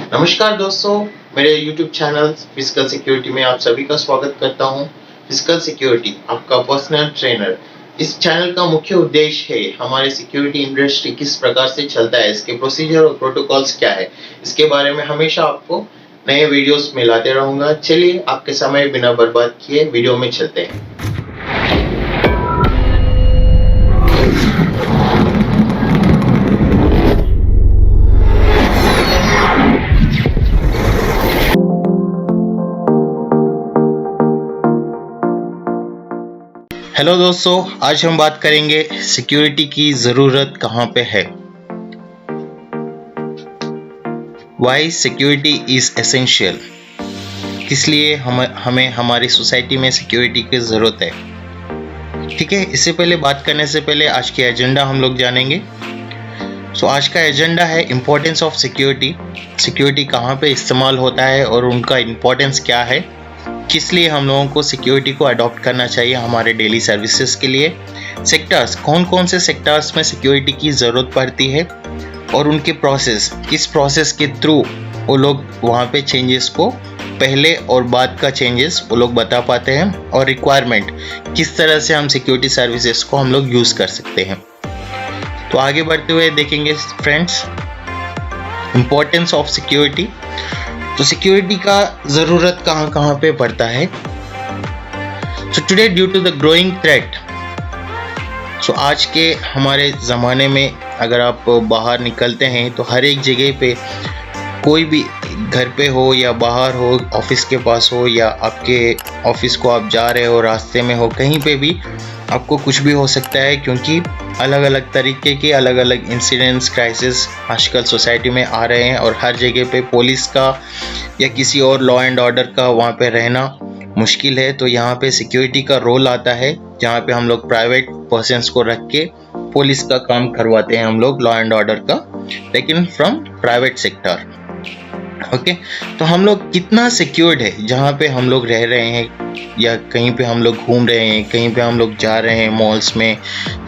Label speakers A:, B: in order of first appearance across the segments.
A: नमस्कार दोस्तों, मेरे YouTube चैनल फिजिकल सिक्योरिटी में आप सभी का स्वागत करता हूं। फिजिकल सिक्योरिटी आपका पर्सनल ट्रेनर। इस चैनल का मुख्य उद्देश्य है हमारे सिक्योरिटी इंडस्ट्री किस प्रकार से चलता है, इसके प्रोसीजर और प्रोटोकॉल्स क्या है, इसके बारे में हमेशा आपको नए वीडियोस में लाते रहूंगा। चलिए आपके समय बिना बर्बाद किए वीडियो में चलते हैं। हेलो दोस्तों, आज हम बात करेंगे सिक्योरिटी की ज़रूरत कहाँ पे है। वाई सिक्योरिटी इज़ एसेंशियल, किस लिए हमें हमारी सोसाइटी में सिक्योरिटी की ज़रूरत है। ठीक है, इससे पहले बात करने से पहले आज के एजेंडा हम लोग जानेंगे। आज का एजेंडा है इम्पोर्टेंस ऑफ सिक्योरिटी। सिक्योरिटी कहाँ पे इस्तेमाल होता है और उनका इम्पोर्टेंस क्या है, किस लिए हम लोगों को सिक्योरिटी को अडॉप्ट करना चाहिए हमारे डेली सर्विसेज के लिए। सेक्टर्स, कौन कौन से सेक्टर्स में सिक्योरिटी की ज़रूरत पड़ती है और उनके प्रोसेस, किस प्रोसेस के थ्रू वो लोग वहाँ पे चेंजेस को, पहले और बाद का चेंजेस वो लोग बता पाते हैं, और रिक्वायरमेंट, किस तरह से हम सिक्योरिटी सर्विसेज को हम लोग यूज़ कर सकते हैं। तो आगे बढ़ते हुए देखेंगे फ्रेंड्स, इम्पोर्टेंस ऑफ सिक्योरिटी। तो सिक्योरिटी का ज़रूरत कहाँ कहाँ पे पड़ता है। Today due to the growing threat, आज के हमारे ज़माने में अगर आप बाहर निकलते हैं तो हर एक जगह पे, कोई भी घर पे हो या बाहर हो, ऑफिस के पास हो या आपके ऑफिस को आप जा रहे हो, रास्ते में हो, कहीं पे भी आपको कुछ भी हो सकता है, क्योंकि अलग अलग तरीके के अलग अलग इंसिडेंट्स, क्राइसिस आजकल सोसाइटी में आ रहे हैं और हर जगह पे पुलिस का या किसी और लॉ एंड ऑर्डर का वहाँ पे रहना मुश्किल है। तो यहाँ पे सिक्योरिटी का रोल आता है, जहाँ पे हम लोग प्राइवेट पर्सन्स को रख के पुलिस का काम करवाते हैं हम लोग, लॉ एंड ऑर्डर का, लेकिन फ्रॉम प्राइवेट सेक्टर। ओके, तो हम लोग कितना सिक्योर्ड है जहाँ पे हम लोग रह रहे हैं, या कहीं पे हम लोग घूम रहे हैं, कहीं पे हम लोग जा रहे हैं, मॉल्स में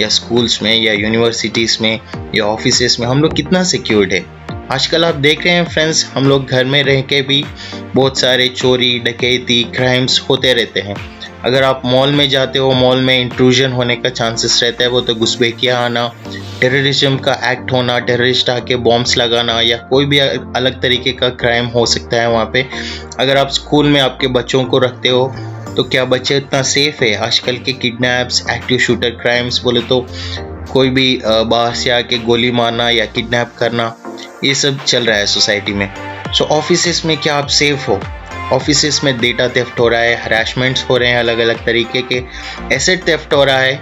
A: या स्कूल्स में या यूनिवर्सिटीज़ में या ऑफिसेस में, हम लोग कितना सिक्योर्ड है। आजकल आप देख रहे हैं फ्रेंड्स, हम लोग घर में रह के भी बहुत सारे चोरी, डकैती, क्राइम्स होते रहते हैं। अगर आप मॉल में जाते हो, मॉल में इंट्रूजन होने का चांसेस रहता है, वो तो घुसपैठिया आना, टेररिज्म का एक्ट होना, टेररिस्ट आके बॉम्ब्स लगाना, या कोई भी अलग तरीके का क्राइम हो सकता है वहाँ पे। अगर आप स्कूल में आपके बच्चों को रखते हो तो क्या बच्चे इतना सेफ है। आजकल के किडनैप्स, एक्टिव शूटर क्राइम्स बोले तो कोई भी बाहर से आके गोली मारना या किडनैप करना, ये सब चल रहा है सोसाइटी में। ऑफिसेस में क्या आप सेफ हो? ऑफिसेस में डेटा थेफ्ट हो रहा है, हरासमेंट्स हो रहे हैं, अलग अलग तरीके के एसेट थेफ्ट हो रहा है,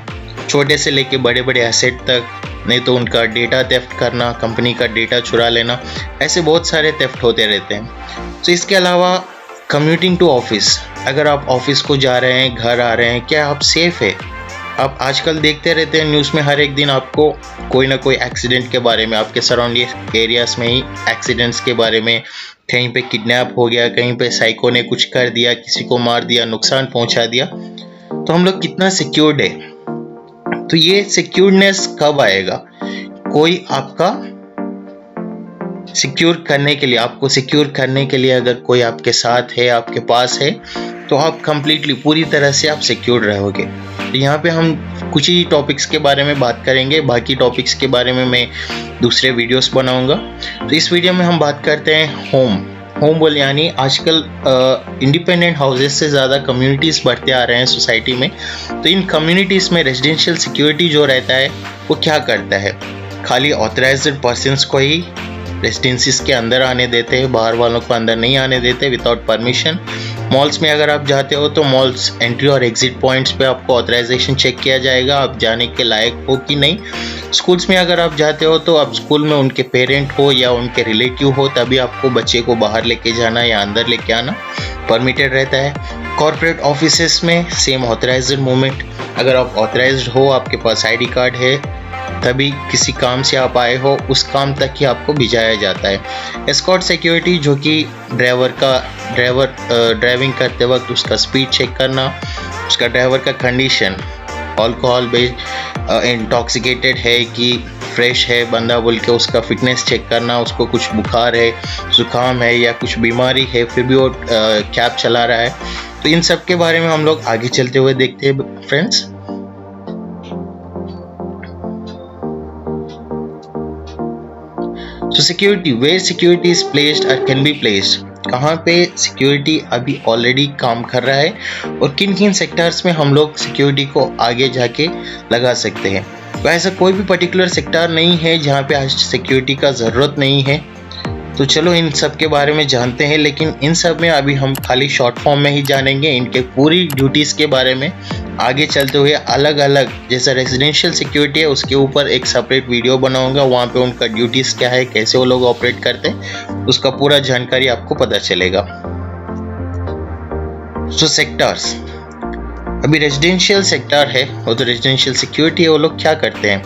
A: छोटे से लेके बड़े बड़े एसेट तक, नहीं तो उनका डेटा थेफ्ट करना, कंपनी का डेटा चुरा लेना, ऐसे बहुत सारे थेफ्ट होते रहते हैं। इसके अलावा कम्यूटिंग टू ऑफिस, अगर आप ऑफिस को जा रहे हैं, घर आ रहे हैं, क्या आप सेफ है? आप आजकल देखते रहते हैं न्यूज़ में, हर एक दिन आपको कोई ना कोई एक्सीडेंट के बारे में, आपके सराउंडिंग एरियाज़ में ही एक्सीडेंट्स के बारे में, कहीं पे किडनैप हो गया, कहीं पे साइको ने कुछ कर दिया, किसी को मार दिया, नुकसान पहुंचा दिया। तो हम लोग कितना सिक्योर्ड है। तो ये सिक्योर्डनेस कब आएगा? कोई आपका सिक्योर करने के लिए, आपको सिक्योर करने के लिए अगर कोई आपके साथ है, आपके पास है, तो आप कंप्लीटली, पूरी तरह से आप सिक्योर रहोगे। तो यहाँ पे हम कुछ ही टॉपिक्स के बारे में बात करेंगे, बाकी टॉपिक्स के बारे में मैं दूसरे वीडियोस बनाऊंगा। तो इस वीडियो में हम बात करते हैं होम बोल, यानी आजकल इंडिपेंडेंट हाउसेस से ज़्यादा कम्युनिटीज़ बढ़ते आ रहे हैं सोसाइटी में। तो इन कम्युनिटीज़ में रेजिडेंशियल सिक्योरिटी जो रहता है वो क्या करता है, खाली ऑथराइज्ड पर्सन्स को ही रेजिडेंसीज के अंदर आने देते हैं, बाहर वालों को अंदर नहीं आने देते विदाउट परमिशन। मॉल्स में अगर आप जाते हो तो मॉल्स एंट्री और एग्जिट पॉइंट्स पे आपको ऑथराइजेशन चेक किया जाएगा, आप जाने के लायक हो कि नहीं। स्कूल्स में अगर आप जाते हो तो आप स्कूल में उनके पेरेंट हो या उनके रिलेटिव हो, तभी आपको बच्चे को बाहर लेके जाना या अंदर लेके आना परमिटेड रहता है। कॉर्पोरेट ऑफिसेस में सेम ऑथराइज्ड मूवमेंट, अगर आप ऑथराइज्ड हो, आपके पास आईडी कार्ड है, तभी किसी काम से आप आए हो, उस काम तक ही आपको भिजाया जाता है। एस्कॉर्ट सिक्योरिटी, जो कि ड्राइविंग करते वक्त उसका स्पीड चेक करना, उसका ड्राइवर का कंडीशन, अल्कोहल बेस्ड इंटॉक्सिकेटेड है कि फ्रेश है बंदा बोल के उसका फिटनेस चेक करना, उसको कुछ बुखार है, जुकाम है या कुछ बीमारी है फिर भी वो कैब चला रहा है। तो इन सब के बारे में हम लोग आगे चलते हुए देखते हैं friends. So security, where security is placed or can be placed, कहाँ पे सिक्योरिटी अभी ऑलरेडी काम कर रहा है और किन किन सेक्टर्स में हम लोग सिक्योरिटी को आगे जाके लगा सकते हैं। तो ऐसा कोई भी पर्टिकुलर सेक्टर नहीं है जहाँ पे आज सिक्योरिटी का ज़रूरत नहीं है। तो चलो इन सब के बारे में जानते हैं, लेकिन इन सब में अभी हम खाली शॉर्ट फॉर्म में ही जानेंगे। इनके पूरी ड्यूटीज़ के बारे में आगे चलते हुए अलग अलग, जैसा रेजिडेंशियल सिक्योरिटी है उसके ऊपर एक सेपरेट वीडियो बनाऊंगा, वहाँ पे उनका ड्यूटीज़ क्या है, कैसे वो लोग ऑपरेट करते हैं, उसका पूरा जानकारी आपको पता चलेगा। सो सेक्टर्स, अभी रेजिडेंशियल सेक्टर है और तो रेजिडेंशियल सिक्योरिटी है, वो लोग क्या करते हैं,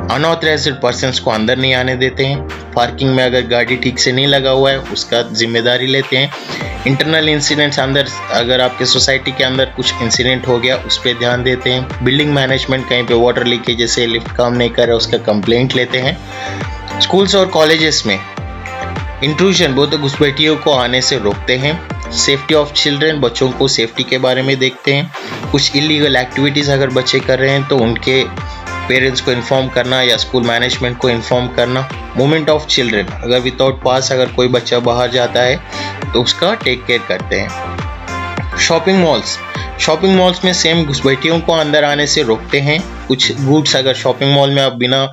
A: अनऑथराइज्ड पर्सन्स को अंदर नहीं आने देते हैं। पार्किंग में अगर गाड़ी ठीक से नहीं लगा हुआ है उसका जिम्मेदारी लेते हैं। इंटरनल इंसिडेंट्स, अंदर अगर आपके सोसाइटी के अंदर कुछ इंसिडेंट हो गया उस पर ध्यान देते हैं। बिल्डिंग मैनेजमेंट, कहीं पे वाटर लीकेज जैसे लिफ्ट काम नहीं कर रहा उसका कंप्लेंट लेते हैं। स्कूल्स और कॉलेजेस में इंट्रूजन, वो तो घुसपैठियों को आने से रोकते हैं। सेफ्टी ऑफ चिल्ड्रन, बच्चों को सेफ्टी के बारे में देखते हैं। कुछ इलीगल एक्टिविटीज़ अगर बच्चे कर रहे हैं तो उनके पेरेंट्स को इन्फॉर्म करना या स्कूल मैनेजमेंट को इन्फॉर्म करना। मूवमेंट ऑफ चिल्ड्रन, अगर विदाउट पास अगर कोई बच्चा बाहर जाता है तो उसका टेक केयर करते हैं। शॉपिंग मॉल्स में सेम घुसपैठियों को अंदर आने से रोकते हैं। कुछ गुड्स, अगर शॉपिंग मॉल में आप बिना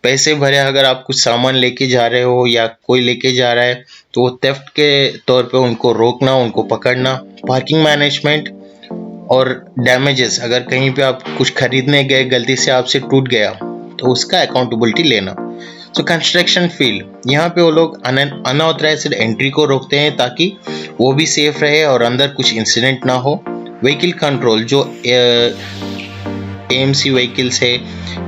A: पैसे भरे अगर आप कुछ सामान लेके जा रहे हो या कोई लेके जा रहा है तो वो थेफ्ट के तौर पे उनको रोकना, उनको पकड़ना। पार्किंग मैनेजमेंट और डैमेजेस, अगर कहीं पे आप कुछ खरीदने गए गलती से आपसे टूट गया तो उसका अकाउंटेबिलिटी लेना। सो कंस्ट्रक्शन फील्ड, यहाँ पे वो लोग अनऑथराइज्ड एंट्री को रोकते हैं ताकि वो भी सेफ रहे और अंदर कुछ इंसिडेंट ना हो। व्हीकल कंट्रोल, जो एएमसी व्हीकल्स है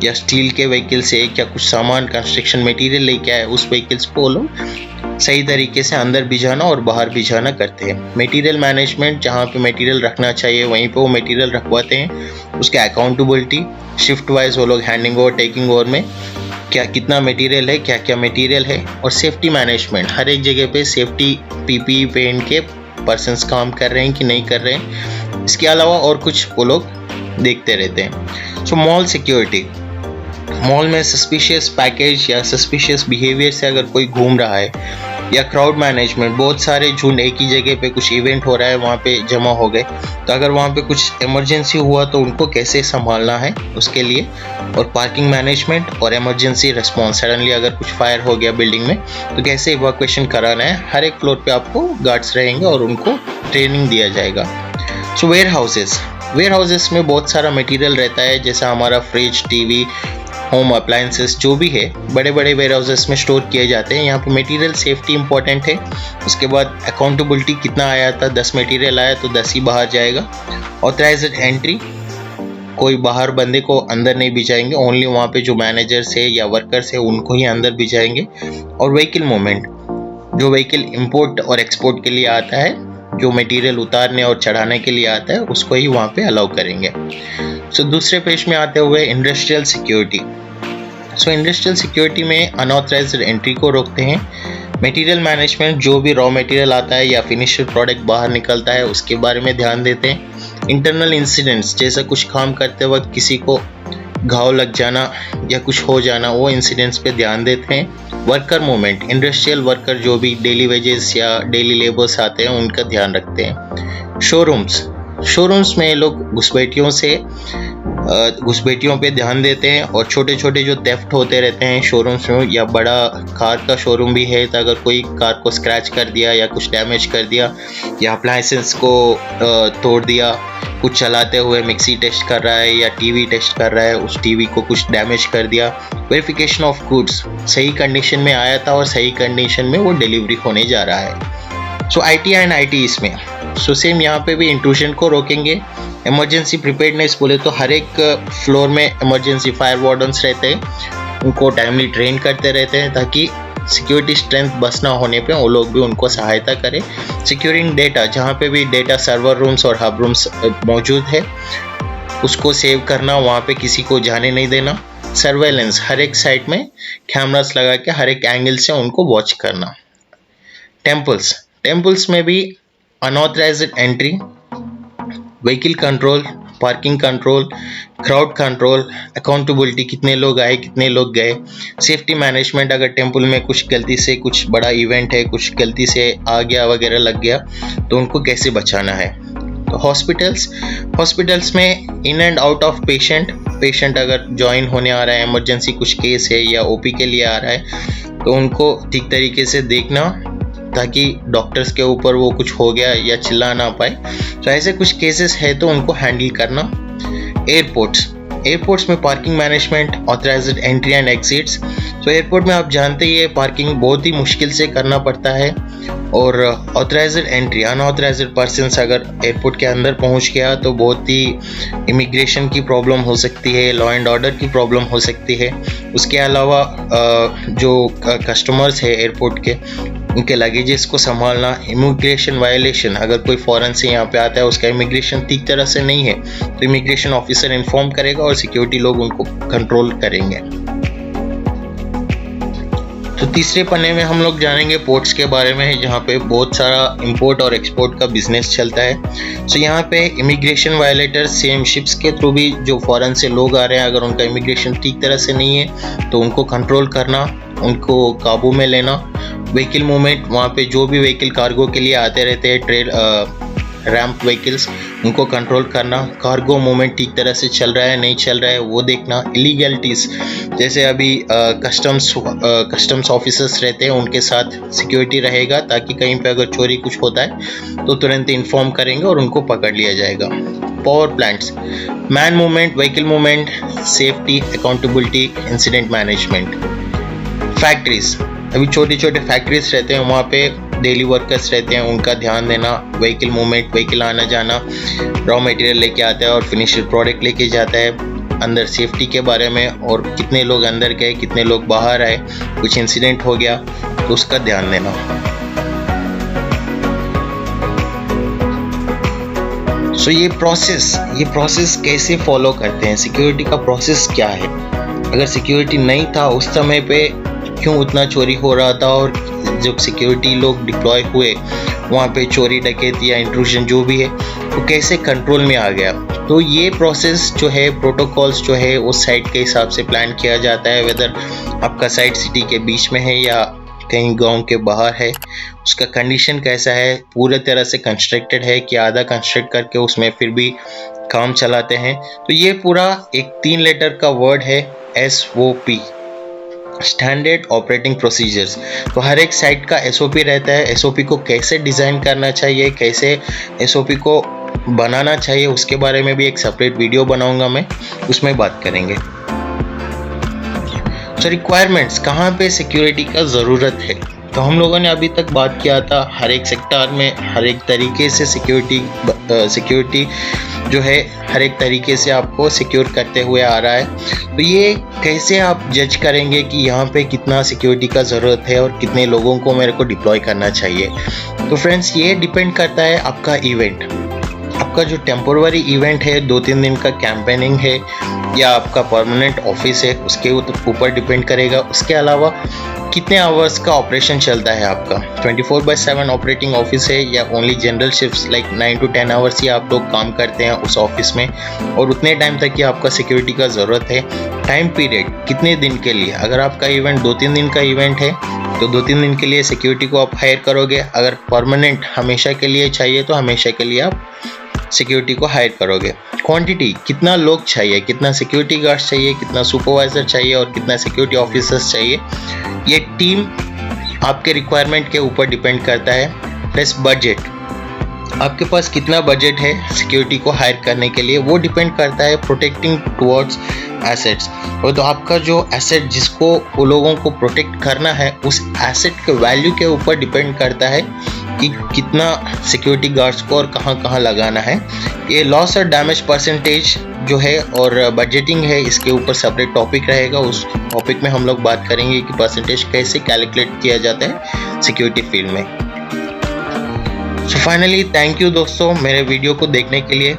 A: या स्टील के व्हीकल्स है या कुछ सामान कंस्ट्रक्शन मटेरियल लेके आए उस व्हीकल्स को वो लोग सही तरीके से अंदर भी जाना और बाहर भी जाना करते हैं। मटेरियल मैनेजमेंट, जहाँ पे मटेरियल रखना चाहिए वहीं पे वो मटेरियल रखवाते हैं। उसका अकाउंटेबिलिटी, शिफ्ट वाइज वो लोग हैंडिंग ओवर टेकिंग ओवर में क्या कितना मटेरियल है, क्या क्या मटेरियल है। और सेफ्टी मैनेजमेंट, हर एक जगह पे सेफ्टी पीपीई पहन के पर्सन्स काम कर रहे हैं कि नहीं कर रहे हैं, इसके अलावा और कुछ वो लोग देखते रहते हैं। सो मॉल सिक्योरिटी, मॉल में सस्पिशियस पैकेज या सस्पिशियस बिहेवियर से अगर कोई घूम रहा है, या क्राउड मैनेजमेंट, बहुत सारे झुंड एक ही जगह पे कुछ इवेंट हो रहा है वहाँ पे जमा हो गए तो अगर वहाँ पे कुछ इमरजेंसी हुआ तो उनको कैसे संभालना है उसके लिए। और पार्किंग मैनेजमेंट और इमरजेंसी रिस्पॉन्स, सडनली अगर कुछ फायर हो गया बिल्डिंग में तो कैसे इवैक्यूएशन कराना है। हर एक फ्लोर पे आपको गार्ड्स रहेंगे और उनको ट्रेनिंग दिया जाएगा। सो वेयर हाउसेस में बहुत सारा मटेरियल रहता है, जैसा हमारा फ्रिज, टीवी, होम अप्लायंसेस जो भी है बड़े बड़े वेयर हाउसेस में स्टोर किए जाते हैं। यहाँ पे मटेरियल सेफ्टी इंपॉर्टेंट है। उसके बाद अकाउंटेबिलिटी, कितना आया था, 10 मटेरियल आया तो 10 ही बाहर जाएगा। ऑथराइज्ड एंट्री, कोई बाहर बंदे को अंदर नहीं भिजाएंगे, ओनली वहाँ पे जो मैनेजर्स है या वर्कर्स है उनको ही अंदर भिजाएंगे। और व्हीकल मूवमेंट, जो व्हीकल इंपोर्ट और एक्सपोर्ट के लिए आता है, जो मटेरियल उतारने और चढ़ाने के लिए आता है उसको ही वहाँ पे अलाउ करेंगे। सो दूसरे पेज में आते हुए इंडस्ट्रियल सिक्योरिटी। सो इंडस्ट्रियल सिक्योरिटी में अनऑथराइज्ड एंट्री को रोकते हैं। मटेरियल मैनेजमेंट, जो भी रॉ मटेरियल आता है या फिनिश्ड प्रोडक्ट बाहर निकलता है उसके बारे में ध्यान देते हैं। इंटरनल इंसिडेंट्स, जैसा कुछ काम करते वक्त किसी को घाव लग जाना या कुछ हो जाना, वो इंसिडेंट्स पे ध्यान देते हैं। वर्कर मूवमेंट, इंडस्ट्रियल वर्कर जो भी डेली वेजेस या डेली लेबर्स आते हैं उनका ध्यान रखते हैं। शोरूम्स में लोग घुसपैठियों पे ध्यान देते हैं और छोटे छोटे जो थेफ्ट होते रहते हैं शोरूम्स में, या बड़ा कार का शोरूम भी है तो अगर कोई कार को स्क्रैच कर दिया या कुछ डैमेज कर दिया या अप्लायंसेस को तोड़ दिया, कुछ चलाते हुए मिक्सी टेस्ट कर रहा है या टीवी टेस्ट कर रहा है, उस टीवी को कुछ डैमेज कर दिया। वेरिफिकेशन ऑफ गुड्स, सही कंडीशन में आया था और सही कंडीशन में वो डिलीवरी होने जा रहा है। सो आईटी एंड आईटी इसमें सेम यहाँ पे भी इंट्रूजन को रोकेंगे। इमरजेंसी प्रिपेयर्डनेस बोले तो हर एक फ्लोर में इमरजेंसी फायर वार्डन्स रहते हैं, उनको टाइमली ट्रेन करते रहते हैं ताकि सिक्योरिटी स्ट्रेंथ बस ना होने पे वो लोग भी उनको सहायता करें। सिक्योरिंग डेटा, जहाँ पे भी डेटा सर्वर रूम्स और हब रूम्स मौजूद है उसको सेव करना, वहाँ पे किसी को जाने नहीं देना। सर्वेलेंस, हर एक साइड में कैमरास लगा के हर एक एंगल से उनको वॉच करना। टेम्पल्स में भी unauthorised entry, vehicle control, parking control, crowd control, accountability, कितने लोग आए कितने लोग गए, सेफ्टी मैनेजमेंट, अगर टेम्पल में कुछ गलती से कुछ बड़ा इवेंट है, कुछ गलती से आ गया वगैरह लग गया तो उनको कैसे बचाना है। तो हॉस्पिटल्स में in and out of patient अगर ज्वाइन होने आ रहा है, इमरजेंसी कुछ केस है या ओपी के लिए आ रहा है तो उनको ठीक तरीके से देखना ताकि डॉक्टर्स के ऊपर वो कुछ हो गया या चिल्ला ना पाए। तो ऐसे कुछ केसेस है तो उनको हैंडल करना। एयरपोर्ट्स में parking management, authorised entry and exits. तो एयरपोर्ट में आप जानते ही है पार्किंग बहुत ही मुश्किल से करना पड़ता है, और ऑथराइज्ड एंट्री, अनऑथराइज्ड पर्सन्स अगर एयरपोर्ट के अंदर पहुंच गया तो बहुत ही इमिग्रेशन की प्रॉब्लम हो सकती है, लॉ एंड ऑर्डर की प्रॉब्लम हो सकती है। उसके अलावा जो कस्टमर्स है एयरपोर्ट के, उनके लगेजेस को संभालना, इमिग्रेशन वायलेशन, अगर कोई फॉरेन से यहाँ पे आता है उसका इमिग्रेशन ठीक तरह से नहीं है तो इमिग्रेशन ऑफिसर इन्फॉर्म करेगा और सिक्योरिटी लोग उनको कंट्रोल करेंगे। तो तीसरे पन्ने में हम लोग जानेंगे पोर्ट्स के बारे में, जहाँ पे बहुत सारा इंपोर्ट और एक्सपोर्ट का बिजनेस चलता है। सो यहाँ पे इमिग्रेशन वायलेटर सेम शिप्स के थ्रू भी जो फॉरेन से लोग आ रहे हैं, अगर उनका इमिग्रेशन ठीक तरह से नहीं है तो उनको कंट्रोल करना, उनको काबू में लेना। व्हीकल मूवमेंट, वहाँ पे जो भी व्हीकल कार्गो के लिए आते रहते हैं, रैम्प व्हीकल्स, उनको कंट्रोल करना। कार्गो मूवमेंट ठीक तरह से चल रहा है नहीं चल रहा है वो देखना। इलीगलिटीज़, जैसे अभी कस्टम्स ऑफिसर्स रहते हैं उनके साथ सिक्योरिटी रहेगा ताकि कहीं पे अगर चोरी कुछ होता है तो तुरंत इन्फॉर्म करेंगे और उनको पकड़ लिया जाएगा। Power plants, man movement, vehicle movement, safety, accountability, incident management. Factories, अभी छोटे छोटे फैक्ट्रीज रहते हैं, वहाँ पे डेली वर्कर्स रहते हैं, उनका ध्यान देना। व्हीकल मूवमेंट, व्हीकल आना जाना, रॉ मटेरियल लेके आता है और फिनिश्ड प्रोडक्ट लेके जाता है। अंदर सेफ्टी के बारे में, और कितने लोग अंदर गए कितने लोग बाहर आए, कुछ इंसिडेंट हो गया तो उसका ध्यान देना। सो ये प्रोसेस कैसे फॉलो करते हैं, सिक्योरिटी का प्रोसेस क्या है। अगर सिक्योरिटी नहीं था उस समय पे क्यों उतना चोरी हो रहा था, और जब सिक्योरिटी लोग डिप्लॉय हुए वहाँ पे चोरी डकैती या इंट्रूजन जो भी है तो कैसे कंट्रोल में आ गया। तो ये प्रोसेस जो है, प्रोटोकॉल्स जो है उस साइट के हिसाब से प्लान किया जाता है। वेदर आपका साइट सिटी के बीच में है या कहीं गांव के बाहर है, उसका कंडीशन कैसा है, पूरे तरह से कंस्ट्रक्टेड है कि आधा कंस्ट्रक्ट करके उसमें फिर भी काम चलाते हैं। तो ये पूरा एक 3 लेटर का वर्ड है, SOP, स्टैंडर्ड ऑपरेटिंग प्रोसीजर्स। तो हर एक साइट का SOP रहता है। SOP को कैसे डिज़ाइन करना चाहिए, कैसे SOP को बनाना चाहिए, उसके बारे में भी एक सेपरेट वीडियो बनाऊंगा मैं, उसमें बात करेंगे। तो रिक्वायरमेंट्स, कहाँ पे सिक्योरिटी का ज़रूरत है। तो हम लोगों ने अभी तक बात किया था हर एक सेक्टर में हर एक तरीके से सिक्योरिटी जो है हर एक तरीके से आपको सिक्योर करते हुए आ रहा है। तो ये कैसे आप जज करेंगे कि यहाँ पे कितना सिक्योरिटी का ज़रूरत है और कितने लोगों को मेरे को डिप्लॉय करना चाहिए। तो फ्रेंड्स, ये डिपेंड करता है आपका इवेंट, आपका जो टेम्पोररी इवेंट है, 2-3 दिन का कैंपेनिंग है या आपका परमानेंट ऑफिस है, उसके ऊपर डिपेंड करेगा। उसके अलावा कितने आवर्स का ऑपरेशन चलता है आपका, 24/7 ऑपरेटिंग ऑफिस है या only general shifts like 9 to 10 hours ही आप लोग काम करते हैं उस ऑफिस में, और उतने टाइम तक ही आपका सिक्योरिटी का ज़रूरत है। टाइम पीरियड, कितने दिन के लिए, अगर आपका इवेंट 2-3 दिन का इवेंट है तो 2-3 दिन के लिए सिक्योरिटी को आप हायर करोगे। अगर परमानेंट हमेशा के लिए चाहिए तो हमेशा के लिए आप सिक्योरिटी को हायर करोगे। क्वांटिटी, कितना लोग चाहिए, कितना सिक्योरिटी गार्ड्स चाहिए, कितना सुपरवाइजर चाहिए और कितना सिक्योरिटी ऑफिसर्स चाहिए, ये टीम आपके रिक्वायरमेंट के ऊपर डिपेंड करता है। प्लस बजट, आपके पास कितना बजट है सिक्योरिटी को हायर करने के लिए, वो डिपेंड करता है प्रोटेक्टिंग टुवर्ड्स एसेट्स। और तो आपका जो एसेट जिसको वो लोगों को प्रोटेक्ट करना है, उस एसेट के वैल्यू के ऊपर डिपेंड करता है कि कितना सिक्योरिटी गार्ड्स को और कहाँ कहाँ लगाना है। ये लॉस और डैमेज परसेंटेज जो है और बजटिंग है, इसके ऊपर सेपरेट टॉपिक रहेगा। उस टॉपिक में हम लोग बात करेंगे कि परसेंटेज कैसे कैलकुलेट किया जाता है सिक्योरिटी फील्ड में। सो फाइनली थैंक यू दोस्तों मेरे वीडियो को देखने के लिए।